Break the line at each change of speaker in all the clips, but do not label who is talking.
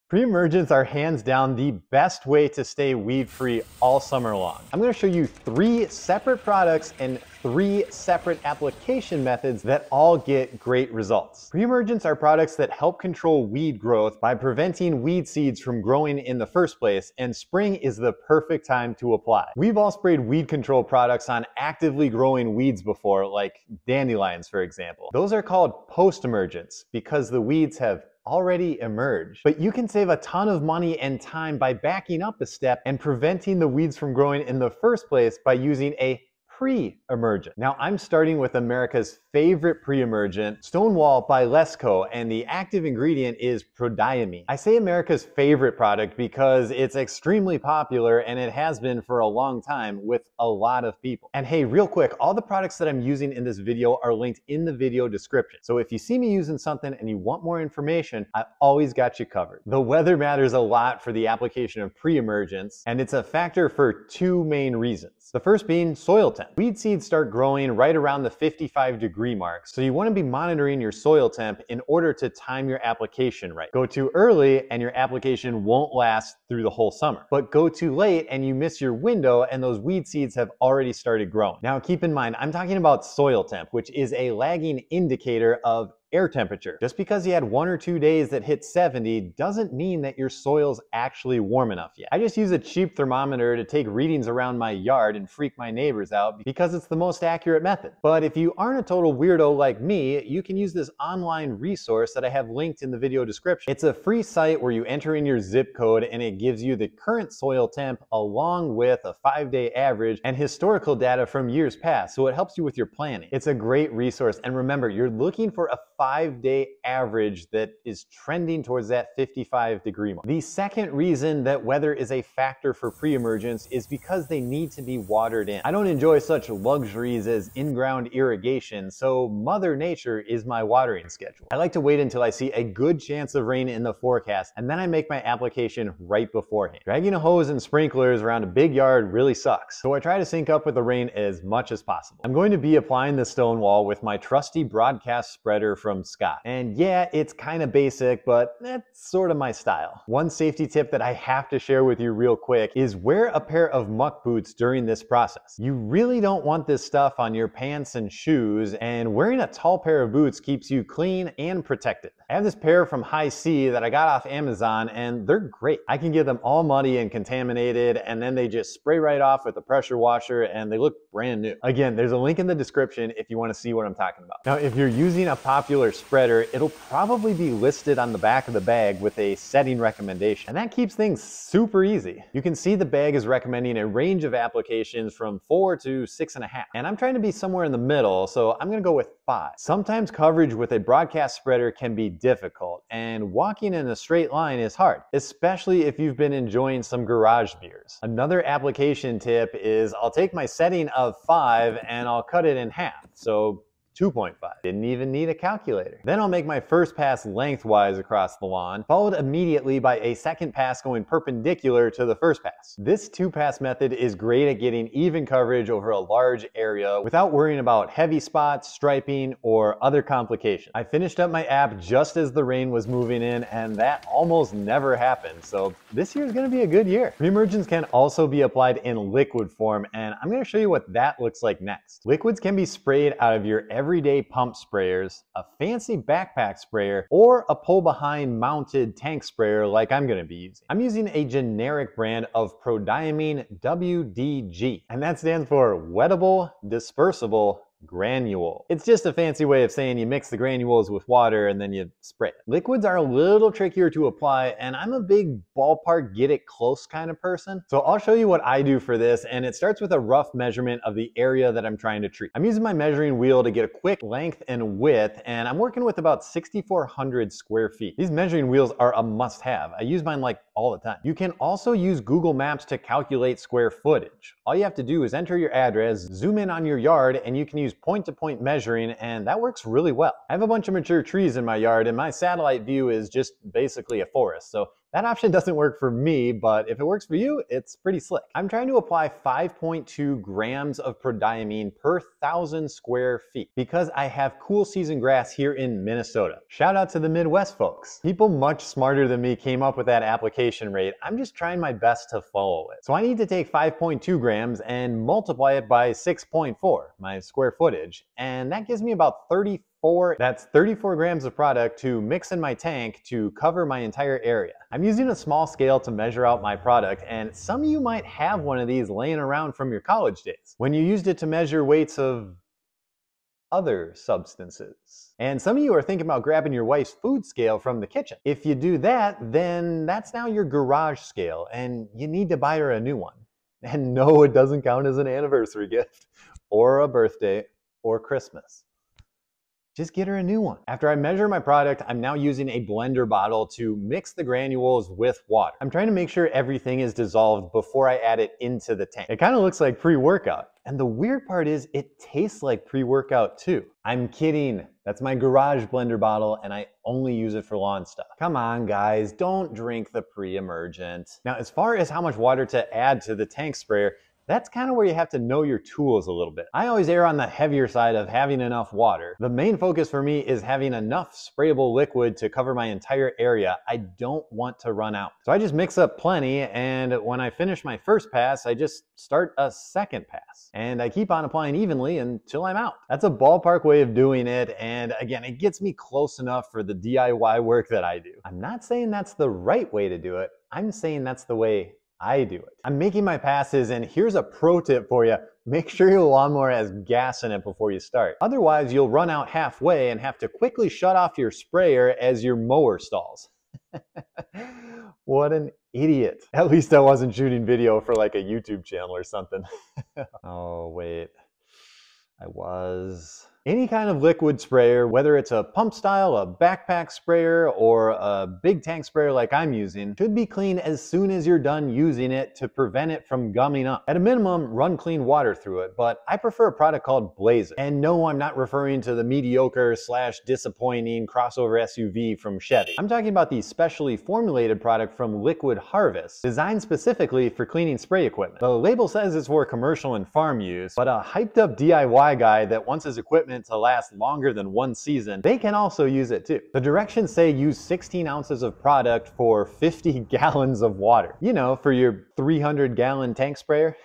Pre-emergents are hands down the best way to stay weed-free all summer long. I'm going to show you 3 separate products and 3 separate application methods that all get great results. Pre-emergents are products that help control weed growth by preventing weed seeds from growing in the first place, and spring is the perfect time to apply. We've all sprayed weed control products on actively growing weeds before, like dandelions, for example. Those are called post-emergents because the weeds have already emerged. But you can save a ton of money and time by backing up a step and preventing the weeds from growing in the first place by using a pre-emergent. Now I'm starting with America's favorite pre-emergent, Stonewall by Lesco, and the active ingredient is Prodiamine. I say America's favorite product because it's extremely popular and it has been for a long time with a lot of people. And hey, real quick, all the products that I'm using in this video are linked in the video description. So if you see me using something and you want more information, I've always got you covered. The weather matters a lot for the application of pre-emergents, and it's a factor for 2 main reasons. The first being soil temp. Weed seeds start growing right around the 55-degree mark, so you want to be monitoring your soil temp in order to time your application right. Go too early and your application won't last through the whole summer. But go too late and you miss your window and those weed seeds have already started growing. Now keep in mind, I'm talking about soil temp, which is a lagging indicator of air temperature. Just because you had 1 or 2 days that hit 70 doesn't mean that your soil's actually warm enough yet. I just use a cheap thermometer to take readings around my yard and freak my neighbors out because it's the most accurate method. But if you aren't a total weirdo like me, you can use this online resource that I have linked in the video description. It's a free site where you enter in your zip code and it gives you the current soil temp along with a 5-day average and historical data from years past, so it helps you with your planning. It's a great resource, and remember, you're looking for a 5-day average that is trending towards that 55-degree mark. The second reason that weather is a factor for pre-emergents is because they need to be watered in. I don't enjoy such luxuries as in-ground irrigation, so Mother Nature is my watering schedule. I like to wait until I see a good chance of rain in the forecast, and then I make my application right beforehand. Dragging a hose and sprinklers around a big yard really sucks, so I try to sync up with the rain as much as possible. I'm going to be applying the Stonewall with my trusty broadcast spreader from Scott. And yeah, it's kind of basic, but that's sort of my style. One safety tip that I have to share with you real quick is wear a pair of muck boots during this process. You really don't want this stuff on your pants and shoes, and wearing a tall pair of boots keeps you clean and protected. I have this pair from High C that I got off Amazon, and they're great. I can get them all muddy and contaminated, and then they just spray right off with a pressure washer, and they look brand new. Again, there's a link in the description if you want to see what I'm talking about. Now, if you're using a popular spreader, it'll probably be listed on the back of the bag with a setting recommendation, and that keeps things super easy. You can see the bag is recommending a range of applications from 4 to 6.5, and I'm trying to be somewhere in the middle, so I'm gonna go with 5. Sometimes coverage with a broadcast spreader can be difficult, and walking in a straight line is hard, especially if you've been enjoying some garage beers. Another application tip is I'll take my setting of 5 and I'll cut it in half, so 2.5. Didn't even need a calculator. Then I'll make my first pass lengthwise across the lawn, followed immediately by a second pass going perpendicular to the first pass. This 2-pass method is great at getting even coverage over a large area without worrying about heavy spots, striping, or other complications. I finished up my app just as the rain was moving in, and that almost never happened, so this year is gonna be a good year. Pre-emergents can also be applied in liquid form, and I'm gonna show you what that looks like next. Liquids can be sprayed out of your everyday pump sprayers, a fancy backpack sprayer, or a pull-behind mounted tank sprayer like I'm going to be using. I'm using a generic brand of Prodiamine WDG, and that stands for Wettable Dispersible Granule. It's just a fancy way of saying you mix the granules with water and then you spray it. Liquids are a little trickier to apply, and I'm a big ballpark get it close kind of person. So I'll show you what I do for this, and it starts with a rough measurement of the area that I'm trying to treat. I'm using my measuring wheel to get a quick length and width, and I'm working with about 6,400 square feet. These measuring wheels are a must-have. I use mine like all the time. You can also use Google Maps to calculate square footage. All you have to do is enter your address, zoom in on your yard, and you can use point-to-point measuring, and that works really well. I have a bunch of mature trees in my yard, and my satellite view is just basically a forest, so That option doesn't work for me, but if it works for you, it's pretty slick. I'm trying to apply 5.2 grams of Prodiamine per 1,000 square feet because I have cool season grass here in Minnesota. Shout out to the Midwest folks. People much smarter than me came up with that application rate. I'm just trying my best to follow it. So I need to take 5.2 grams and multiply it by 6.4, my square footage, and that gives me about 34. That's 34 grams of product to mix in my tank to cover my entire area. I'm using a small scale to measure out my product, and some of you might have one of these laying around from your college days when you used it to measure weights of other substances. And some of you are thinking about grabbing your wife's food scale from the kitchen. If you do that, then that's now your garage scale, and you need to buy her a new one. And no, it doesn't count as an anniversary gift, or a birthday, or Christmas. Just get her a new one. After I measure my product, I'm now using a blender bottle to mix the granules with water. I'm trying to make sure everything is dissolved before I add it into the tank. It kind of looks like pre-workout. And the weird part is it tastes like pre-workout too. I'm kidding. That's my garage blender bottle and I only use it for lawn stuff. Come on guys, don't drink the Pre-Emergent. Now, as far as how much water to add to the tank sprayer, that's kind of where you have to know your tools a little bit. I always err on the heavier side of having enough water. The main focus for me is having enough sprayable liquid to cover my entire area. I don't want to run out. So I just mix up plenty, and when I finish my first pass, I just start a second pass. And I keep on applying evenly until I'm out. That's a ballpark way of doing it, and again, it gets me close enough for the DIY work that I do. I'm not saying that's the right way to do it. I'm saying that's the way I do it. I'm making my passes, and here's a pro tip for you. Make sure your lawnmower has gas in it before you start. Otherwise, you'll run out halfway and have to quickly shut off your sprayer as your mower stalls. What an idiot. At least I wasn't shooting video for like a YouTube channel or something. Oh, wait. I was. Any kind of liquid sprayer, whether it's a pump style, a backpack sprayer, or a big tank sprayer like I'm using, should be clean as soon as you're done using it to prevent it from gumming up. At a minimum, run clean water through it, but I prefer a product called Blaze It. And no, I'm not referring to the mediocre / disappointing crossover SUV from Chevy. I'm talking about the specially formulated product from Liquid Harvest, designed specifically for cleaning spray equipment. The label says it's for commercial and farm use, but a hyped up DIY guy that wants his equipment to last longer than one season, they can also use it too. The directions say use 16 ounces of product for 50 gallons of water. You know, for your 300-gallon tank sprayer.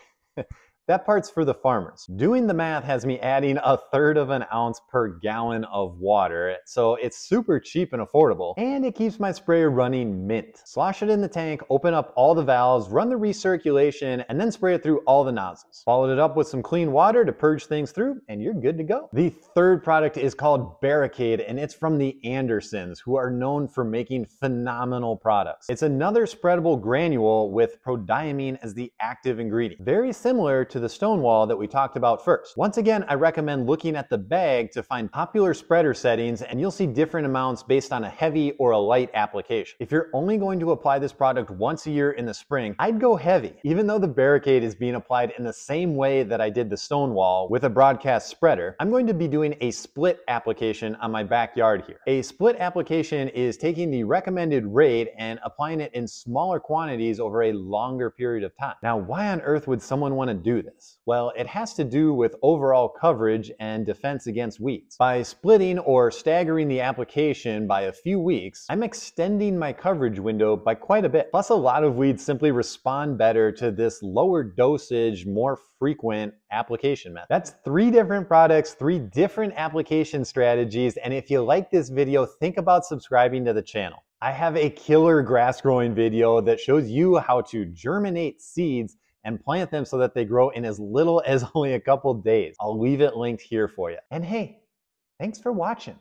That part's for the farmers. Doing the math has me adding 1/3 of an ounce per gallon of water, so it's super cheap and affordable, and it keeps my sprayer running mint. Slosh it in the tank, open up all the valves, run the recirculation, and then spray it through all the nozzles. Follow it up with some clean water to purge things through, and you're good to go. The third product is called Barricade, and it's from the Andersons, who are known for making phenomenal products. It's another spreadable granule with Prodiamine as the active ingredient. Very similar to the Stonewall that we talked about first. Once again, I recommend looking at the bag to find popular spreader settings, and you'll see different amounts based on a heavy or a light application. If you're only going to apply this product once a year in the spring, I'd go heavy. Even though the Barricade is being applied in the same way that I did the Stonewall with a broadcast spreader, I'm going to be doing a split application on my backyard here. A split application is taking the recommended rate and applying it in smaller quantities over a longer period of time. Now, why on earth would someone want to do this? Well, it has to do with overall coverage and defense against weeds. By splitting or staggering the application by a few weeks, I'm extending my coverage window by quite a bit. Plus, a lot of weeds simply respond better to this lower dosage, more frequent application method. That's 3 different products, 3 different application strategies, and if you like this video, think about subscribing to the channel. I have a killer grass growing video that shows you how to germinate seeds and plant them so that they grow in as little as only a couple days. I'll leave it linked here for you. And hey, thanks for watching.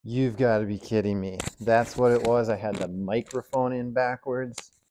You've got to be kidding me. That's what it was. I had the microphone in backwards.